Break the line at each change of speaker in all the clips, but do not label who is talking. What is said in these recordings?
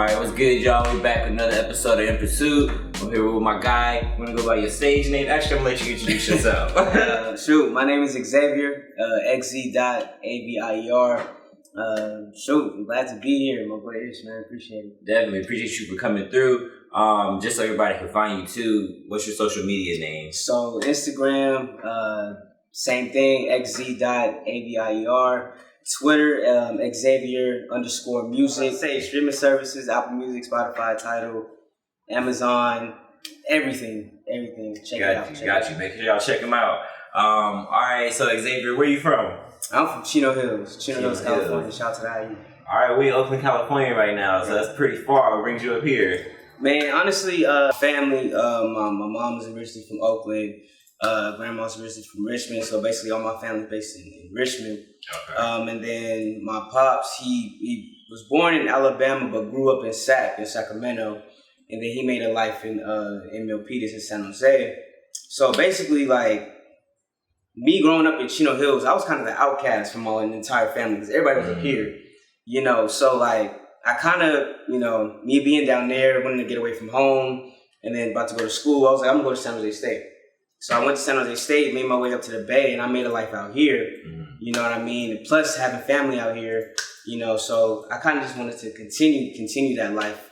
Alright, what's good, y'all? We back with another episode of In Pursuit. I'm here with my guy. I'm gonna go by your stage name. Actually, I'm gonna let you introduce yourself.
My name is Xz.Avier, Xz.Avier. I'm glad to be here, my boy Ish, man. Appreciate it.
Definitely appreciate you for coming through. Just so everybody can find you too, what's your social media name?
So Instagram, same thing, Xz.Avier. Twitter, Xavier_music. Say streaming services, Apple Music, Spotify, Tidal, Amazon, everything. Check it out.
Got you. Make sure y'all check them out. Alright, so Xavier, where you from?
I'm from Chino Hills, California. Shout out to the IU.
Alright, we in Oakland, California right now, so that's pretty far. What brings you up here?
Man, honestly, family. My mom was originally from Oakland. Grandma's originally from Richmond, so basically all my family based in Richmond.
Okay.
And then my pops, he was born in Alabama but grew up in Sacramento, and then he made a life in Milpitas in San Jose. So basically, like me growing up in Chino Hills, I was kind of the outcast from the entire family because everybody was up here, you know. So like I kind of, you know, me being down there, wanting to get away from home, and then about to go to school, I was like, I'm gonna go to San Jose State. So I went to San Jose State, made my way up to the Bay, and I made a life out here. You know what I mean? And plus having family out here, you know, so I kind of just wanted to continue that life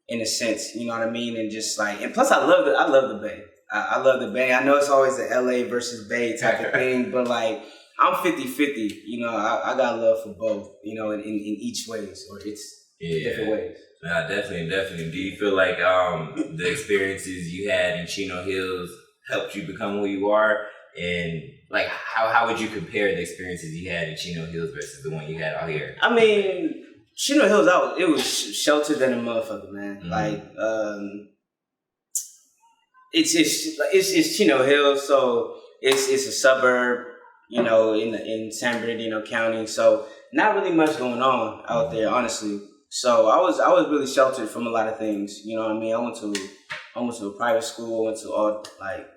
in a sense, you know what I mean? And just like, and plus I love the Bay. I love the Bay. I know it's always the LA versus Bay type of thing, but like I'm 50-50, you know, I got love for both, you know, in each ways, or it's different ways.
Nah, definitely. Do you feel like the experiences you had in Chino Hills helped you become who you are? And like, how would you compare the experiences you had in Chino Hills versus the one you had out here?
I mean, Chino Hills, it was sheltered than a motherfucker, man. Mm-hmm. Like, it's Chino Hills, so it's a suburb, you know, in San Bernardino County. So not really much going on out there, honestly. So I was really sheltered from a lot of things, you know what I mean? I went to a private school, went to all, like,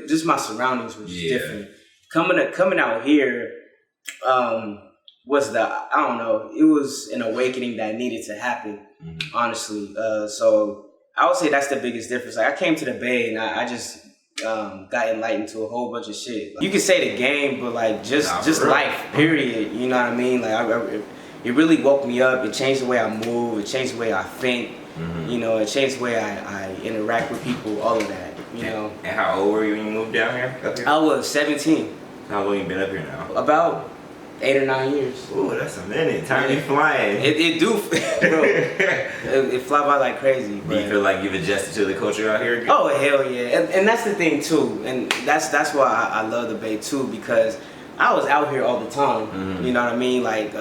just my surroundings was different. Coming out here was it was an awakening that needed to happen, honestly. So I would say that's the biggest difference. Like I came to the Bay and I just got enlightened to a whole bunch of shit. You could say the game, but like just life, period. You know what I mean? Like it really woke me up. It changed the way I move. It changed the way I think. You know, it changed the way I interact with people. All of that. You know. And
how old were you when you moved down here? Up here?
I was 17.
How long you been up here now?
About 8 or 9 years.
Ooh, that's a minute. Time be flying.
It do, bro. it fly by like crazy.
Do you feel like you've adjusted to the culture out here?
Oh hell yeah, and that's the thing too, and that's why I love the Bay too, because I was out here all the time. You know what I mean? Like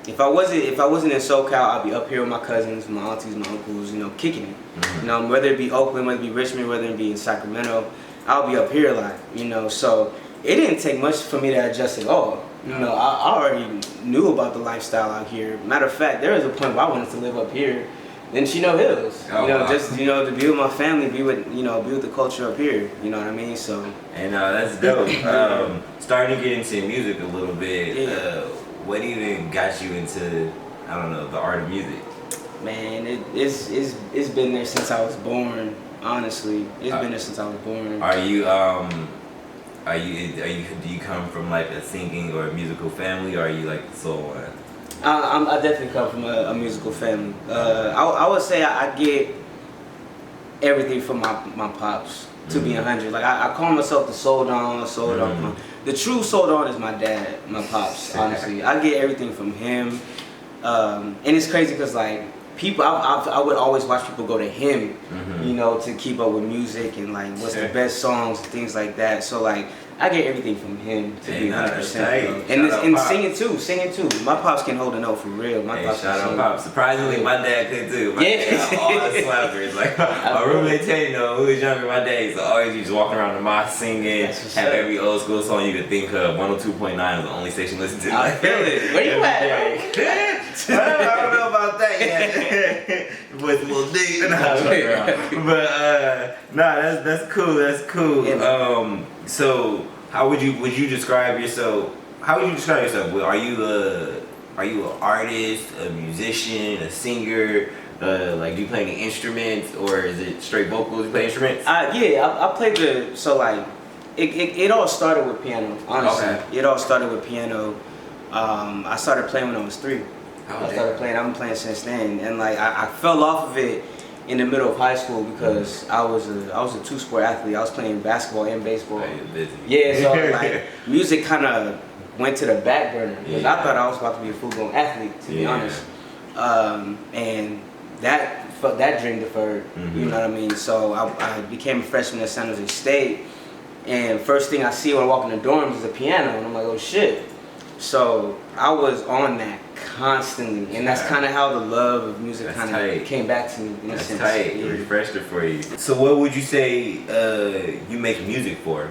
if I wasn't in SoCal, I'd be up here with my cousins, my aunties, my uncles, you know, kicking it. You know, whether it be Oakland, whether it be Richmond, whether it be in Sacramento, I'll be up here a lot. You know, so it didn't take much for me to adjust at all. You know, I already knew about the lifestyle out here. Matter of fact, there was a point where I wanted to live up here in Chino Hills. Just to be with my family, be with the culture up here. You know what I mean? So. And
that's dope. Starting to get into music a little bit. What even got you into, I don't know, the art of music?
Man, it's been there since I was born. Honestly, it's been there since I was born.
Do you come from like a singing or a musical family, or are you like the soul one?
I definitely come from a musical family. I would say I get everything from my pops. To be 100, like I call myself the soul don. The true soul don is my dad, my pops. Honestly, I get everything from him, and it's crazy because like people, I would always watch people go to him, you know, to keep up with music and like what's the best songs and things like that. So like I get everything from him to be 100%. And singing too. My pops can hold a note for real. My pops
shout out Pops. Surprisingly, my dad could too. My dad, all the slappers. Like my roommate Tate, who was younger, my dad used to always be just walking around the mosque singing, have every old school song you could think of. 102.9 was the only station to listen to.
I feel it. Where you at?
I don't know about that yet. Boy's a little deep. But that's cool. Yeah. So how would you describe yourself? Are you are you an artist, a musician, a singer? Like, do you play any instruments, or is it straight vocals? You play instruments?
I played it all started with piano, honestly.
Okay.
It all started with piano. I started playing when I was 3. I started playing. I've been playing since then, and like I fell off of it in the middle of high school because I was a 2-sport athlete. I was playing basketball and baseball.
Oh, you're busy.
Yeah, so like music kind of went to the back burner because I thought I was about to be a full-blown athlete, to be honest. And that dream deferred. You know what I mean? So I became a freshman at San Jose State, and first thing I see when I walk in the dorms is a piano, and I'm like, oh shit. So I was on that constantly, and that's kind of how the love of music kind of came back to me in a sense.
That's tight. It refreshed it for you. So what would you say you make music for?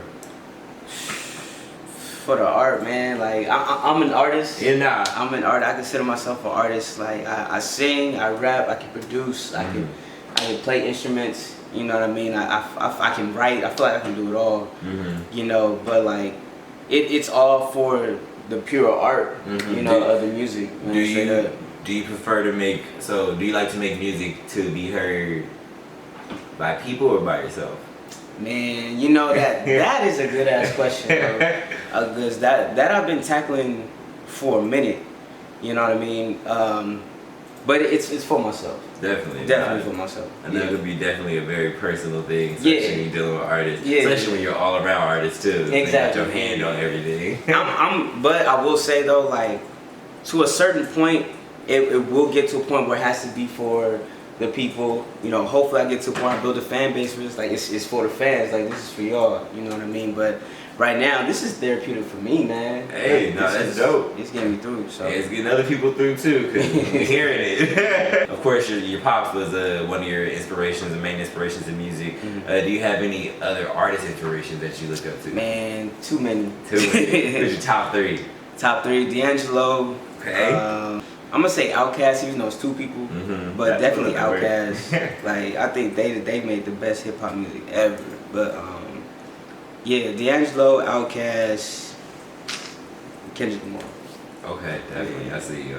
For the art, man. Like I'm an artist.
Yeah, nah.
I'm an artist. I consider myself an artist. Like I sing, I rap, I can produce, I can play instruments. You know what I mean? I can write. I feel like I can do it all. You know, but like it's all for the pure art, you know, of the music.
Do you prefer to make? So do you like to make music to be heard by people or by yourself?
Man, you know that is a good ass question, bro. Because that I've been tackling for a minute. You know what I mean? But it's for myself. Definitely for myself.
And that would be definitely a very personal thing, especially when you're dealing with artists. Especially when you're all around artists too.
Exactly.
You got your hand on everything.
But I will say though, like to a certain point, it will get to a point where it has to be for the people. You know, hopefully I get to a point I build a fan base where it's like it's for the fans. Like this is for y'all. You know what I mean? But right now, this is therapeutic for me, man.
Hey, no, that's dope.
It's getting me through. So
it's getting other people through too, cause we're hearing it. Of course, your pops was one of your inspirations and main inspirations in music. Do you have any other artist inspirations that you look up to?
Man, too many.
Who's your top 3?
Top 3: D'Angelo.
Okay.
I'm gonna say Outkast, even though it's 2 people, but definitely Outkast. Like I think they made the best hip hop music ever. But yeah, D'Angelo, Outkast, Kendrick Lamar.
Okay, definitely. I see you.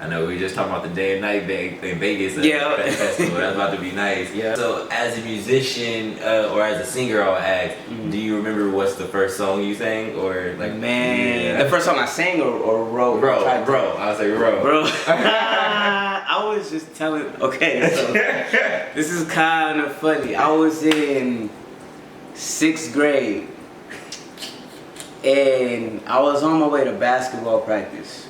I know we were just talking about the day and night in Vegas festival. That's about to be nice.
Yeah.
So as a musician or as a singer, I'll ask, do you remember what's the first song you sang or like?
Man, the first song I sang or wrote?
Bro. I'll say bro.
I was just telling. Okay, so this is kind of funny. I was in 6th grade, and I was on my way to basketball practice,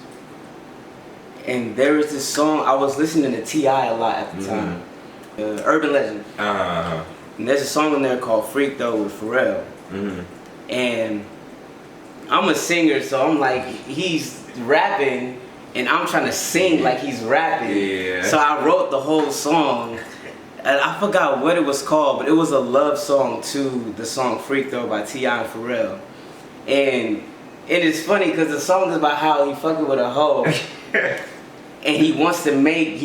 and there was this song. I was listening to T.I. a lot at the time, Urban Legend. And there's a song in there called Freak Though with Pharrell. And I'm a singer, so I'm like, he's rapping and I'm trying to sing like he's rapping.
Yeah.
So I wrote the whole song, and I forgot what it was called, but it was a love song to the song Freak Though by T.I. and Pharrell. And it is funny because the song is about how he fucking with a hoe. And he wants to make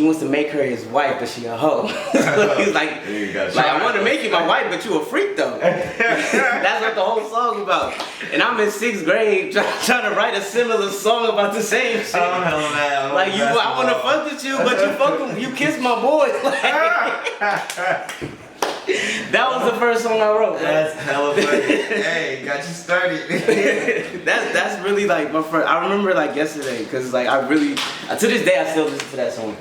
her his wife, but she a hoe. So he's like I want to make you my wife, but you a freak though. That's what the whole song's about. And I'm in 6th grade trying to write a similar song about the same shit.
Oh hell man!
Like I want to fuck with you, but you kiss my boys. Like, that was the first song I wrote.
That's hella funny. Hey, got you started.
that's really like my first. I remember like yesterday because like I really to this day I still listen to that song.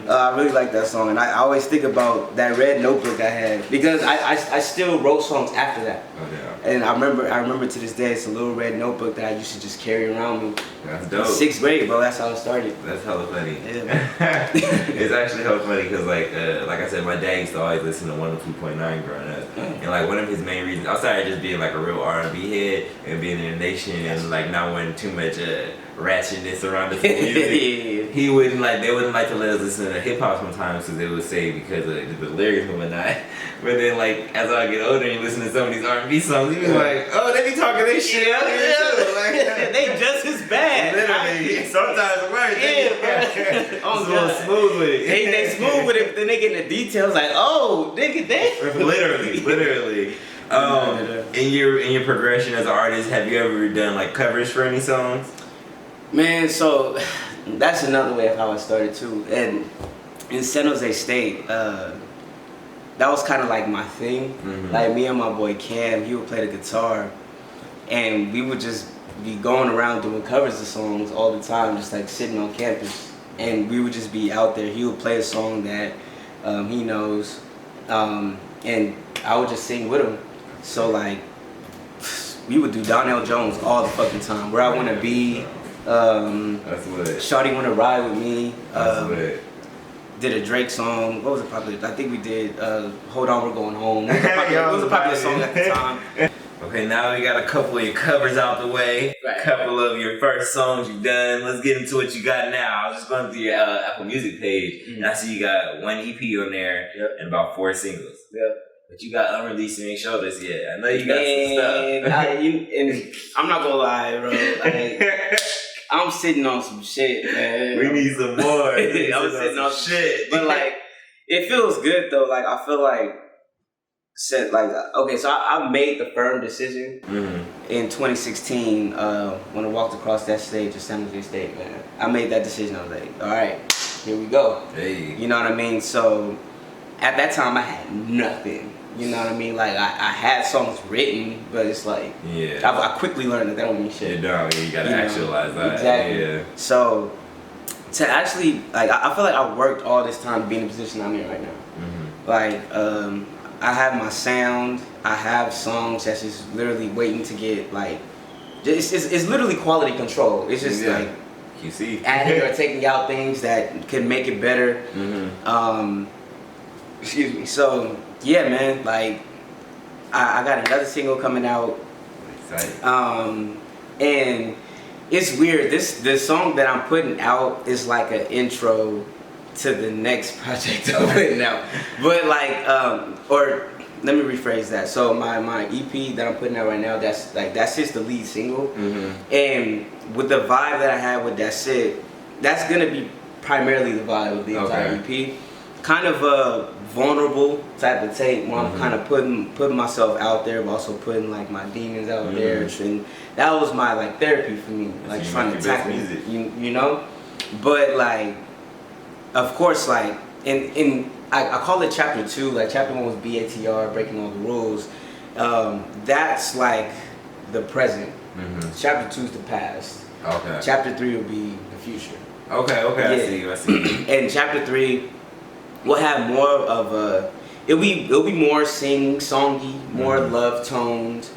I really like that song, and I always think about that red notebook I had because I still wrote songs after that.
Oh yeah.
And I remember to this day it's a little red notebook that I used to just carry around me.
That's dope.
6th grade, bro. That's how it started.
That's hella funny.
Yeah.
It's actually hella funny because like I said, my dad used to always listen to 102.9 growing up, and like one of his main reasons, outside of just being like a real R&B head and being in the nation and like not wanting too much ratchetness around the music, they wouldn't like to let us listen to hip hop sometimes because they would say because of the lyrics and whatnot. But then like as I get older and you listen to some of these R&B songs, you be like, oh, they be talking this shit out here too. Like,
they just as bad.
Literally, sometimes worse.
Yeah, bro.
Oh, smooth with it.
They smooth with it, but then they get in the details like, oh, nigga, they.
Literally. In your progression as an artist, have you ever done like covers for any songs?
Man, so that's another way of how I started too. And in San Jose State, that was kind of like my thing. Like me and my boy Cam, he would play the guitar, and we would just be going around doing covers of songs all the time, just like sitting on campus. And we would just be out there. He would play a song that he knows, and I would just sing with him. So like, we would do Donnell Jones all the fucking time. Where I Wanna Be,
That's lit.
Shawty Wanna Ride With Me.
That's lit.
Did a Drake song. What was it popular? I think we did Hold On, We're Going Home. It was a popular song at the time.
Okay, now we got a couple of your covers out the way.
Right.
A couple of your first songs you've done. Let's get into what you got now. I was just going through your Apple Music page, and I see you got 1 EP on there and about 4 singles.
Yep.
But you got unreleased and ain't showed us yet. I know you got some stuff.
And I'm not gonna lie, bro. Like, I'm sitting on some shit, man.
We need some more.
I'm sitting on some shit. But like, it feels good though. Like I feel like okay, so I made the firm decision in 2016 when I walked across that stage at San Jose State, man. I made that decision. I was like, all right, here we go.
Hey.
You know what I mean? So at that time I had nothing. You know what I mean? Like I had songs written, but it's like I quickly learned that don't mean shit.
You gotta actualize that.
Exactly.
Yeah.
So to actually like I feel like I worked all this time to be in the position I'm in right now. Like I have my sound, I have songs that's just literally waiting to get like it's literally quality control. It's just like
QC.
adding or taking out things that could make it better. Excuse me. So yeah, man, like I got another single coming out.
Excited.
And it's weird. The song that I'm putting out is like an intro to the next project I'm putting out. But like, or let me rephrase that. So my EP that I'm putting out right now, that's just the lead single. And with the vibe that I have with That's It, that's gonna be primarily the vibe of the entire EP. Kind of a vulnerable type of take where I'm kind of putting myself out there, but also putting like my demons out there. And that was my like therapy for me, like trying to tackle music, you know. But like, of course, like I call it chapter 2. Like chapter 1 was BATR, breaking all the rules. That's like the present. Chapter 2 is the past.
Okay.
Chapter 3 will be the future.
Okay. I see.
And chapter 3, we'll have more of a. It'll be more songy, more love toned,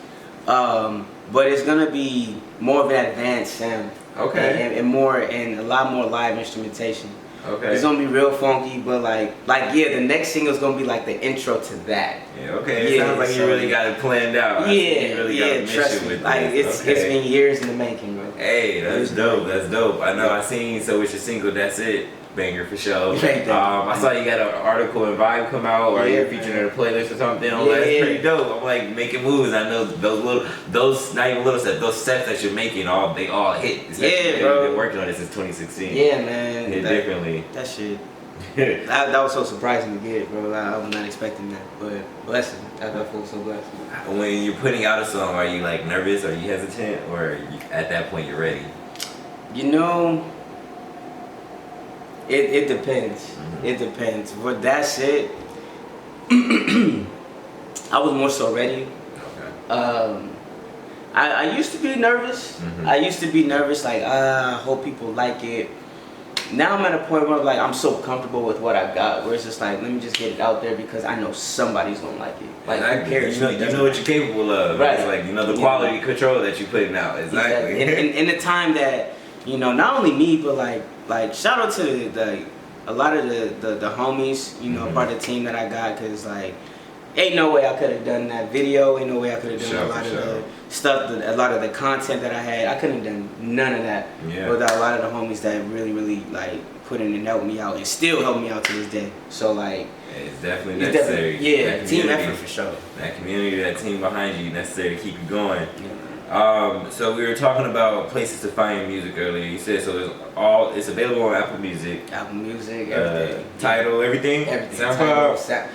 but it's gonna be more of an advanced sound.
Okay.
And a lot more live instrumentation.
Okay.
It's gonna be real funky, but like the next single is gonna be like the intro to that.
Yeah. Okay. It sounds like you really got it planned out.
Yeah.
You really got a
Trust
mission
me.
with
Like
this.
it's been years in the making, bro.
Hey, that's dope. That's dope. I know. I seen So It's Your Single. That's It. Banger for sure. I saw you got an article and Vibe come out, or you're featured in a playlist or something. That's pretty dope. I'm like making moves. I know those not even little steps, those steps that you're making, they all hit.
Yeah, bro.
You've been working on this since 2016.
Yeah, man.
Differently.
That shit. that was so surprising to get, bro. I was not expecting that, but blessing. I feel so blessed.
When you're putting out a song, are you like nervous? Are you hesitant, or at that point you're ready?
You know. It depends. It depends. But That's It. I was more so ready. Okay. I used to be nervous. I used to be nervous, like I hope people like it. Now I'm at a point where I'm so comfortable with what I got, where it's just like, let me just get it out there because I know somebody's gonna like it. Like who cares?
You know what you're capable of.
Right.
It's like the quality control that you're putting out. Exactly.
In the time that not only me, but like shout out to a lot of the homies, part of the team that I got, because like ain't no way I could have done that video, ain't no way I could have done a lot of the stuff, a lot of the content that I had. I couldn't have done none of that without a lot of the homies that really, really like put in and helped me out and still help me out to this day. So like
it's definitely necessary.
Team effort for sure.
That community, that team behind you, necessary to keep you going. So we were talking about places to find your music earlier. You said it's available on Apple Music.
Apple Music, everything.
Tidal, everything.
SoundCloud.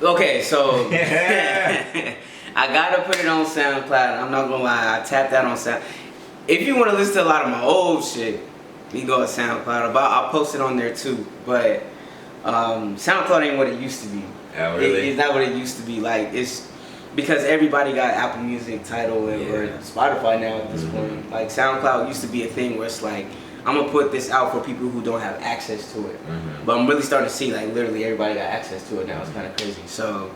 Okay, so I gotta put it on SoundCloud. I'm not gonna lie, I tapped out on Sound. If you want to listen to a lot of my old shit, We go to SoundCloud. I'll post it on there too. But SoundCloud ain't what it used to be.
Oh, really?
It's not what it used to be. Like, it's because everybody got Apple Music, Tidal, and or Spotify now at this point. Like, SoundCloud used to be a thing where it's like, I'm gonna put this out for people who don't have access to it. But I'm really starting to see like literally everybody got access to it now. It's kind of crazy. So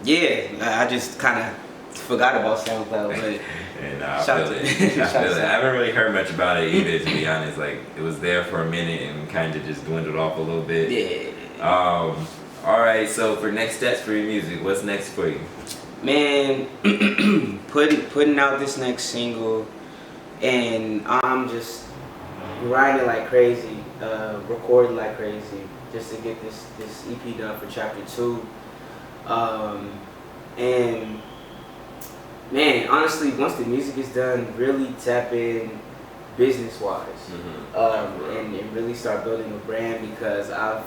yeah, I just kind of forgot about SoundCloud. But
and I feel it. I haven't really heard much about it either, to be honest. Like, it was there for a minute and kind of just dwindled off a little bit.
Yeah.
All right. So for next steps for your music, what's next for you?
Man, putting out this next single, and I'm just grinding like crazy, recording like crazy, just to get this EP done for chapter 2. And man, honestly, once the music is done, really tap in business-wise, and really start building a brand, because I've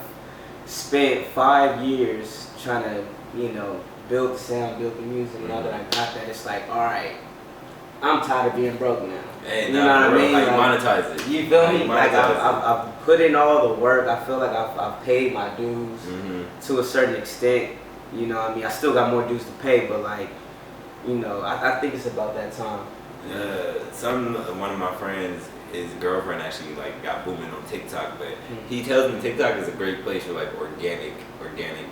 spent 5 years trying to, build the sound, build the music. Now that I got that, it's like, all right, I'm tired of being broke now.
Hey,
you know what I mean?
Like, monetize it.
You feel me? Like, I've put in all the work. I feel like I've paid my dues to a certain extent. You know what I mean? I still got more dues to pay, but like, I think it's about that time.
One of my friends, his girlfriend actually like got booming on TikTok, but he tells me TikTok is a great place for like organic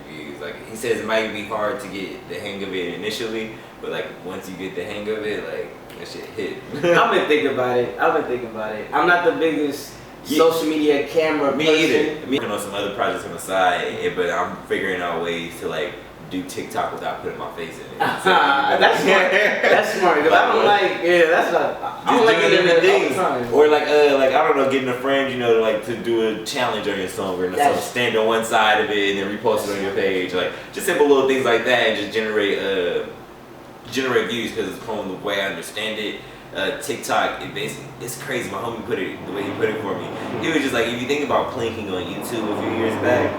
views. Like, he says it might be hard to get the hang of it initially, but like once you get the hang of it, like that shit hit.
I've been thinking about it. I'm not the biggest social media camera person.
Me either. I'm working on some other projects on the side, but I'm figuring out ways to like do TikTok without putting my face in it. So,
that's smart. That's smart. Cause I don't like. Yeah, that's not. I don't like doing different things.
Or like I don't know, getting a friend, to do a challenge on your song, or stand on one side of it and then repost it on your page. Like, just simple little things like that, and just generate views. Because it's from the way I understand it, TikTok, it's crazy. My homie put it the way he put it for me. It was just like, if you think about plinking on YouTube a few years back,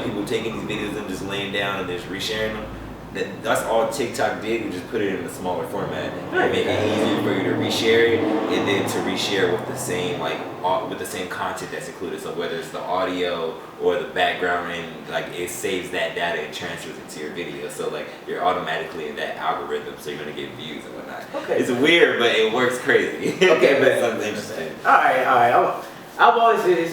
people taking these videos and just laying down and just resharing them. That's all TikTok did. We just put it in a smaller format and make it easier for you to reshare it, and then to reshare with the same content that's included. So whether it's the audio or the background, and like it saves that data and transfers it to your video. So like you're automatically in that algorithm, so you're gonna get views and whatnot. Okay. It's weird, but it works crazy.
Okay,
but something interesting.
All right. It's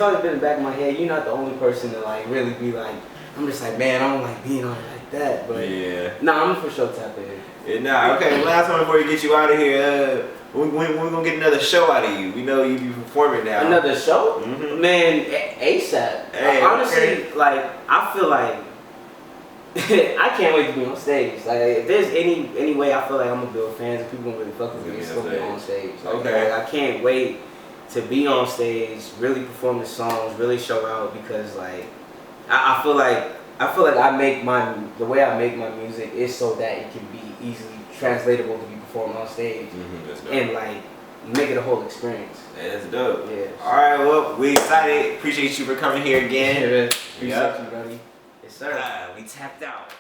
always been in the back of my head. You're not the only person to like really be like, I'm just like, man, I don't like being on it like that. But yeah, I'm for sure tap in.
Okay. Last one before we get you out of here. We're gonna get another show out of you. We know you be performing now.
Another show? Man, ASAP. Hey, honestly, like, I feel like I can't wait to be on stage. Like, if there's any way I feel like I'm gonna build fans and people gonna really fuck with me, it's gonna be on stage. Like, I can't wait to be on stage, really perform the songs, really show out, because like I feel like the way I make my music is so that it can be easily translatable to be performed on stage, and like make it a whole experience.
That's dope.
Yeah.
All right, well, we excited. Appreciate you for coming here again.
Appreciate you, buddy. Yes, sir.
We tapped out.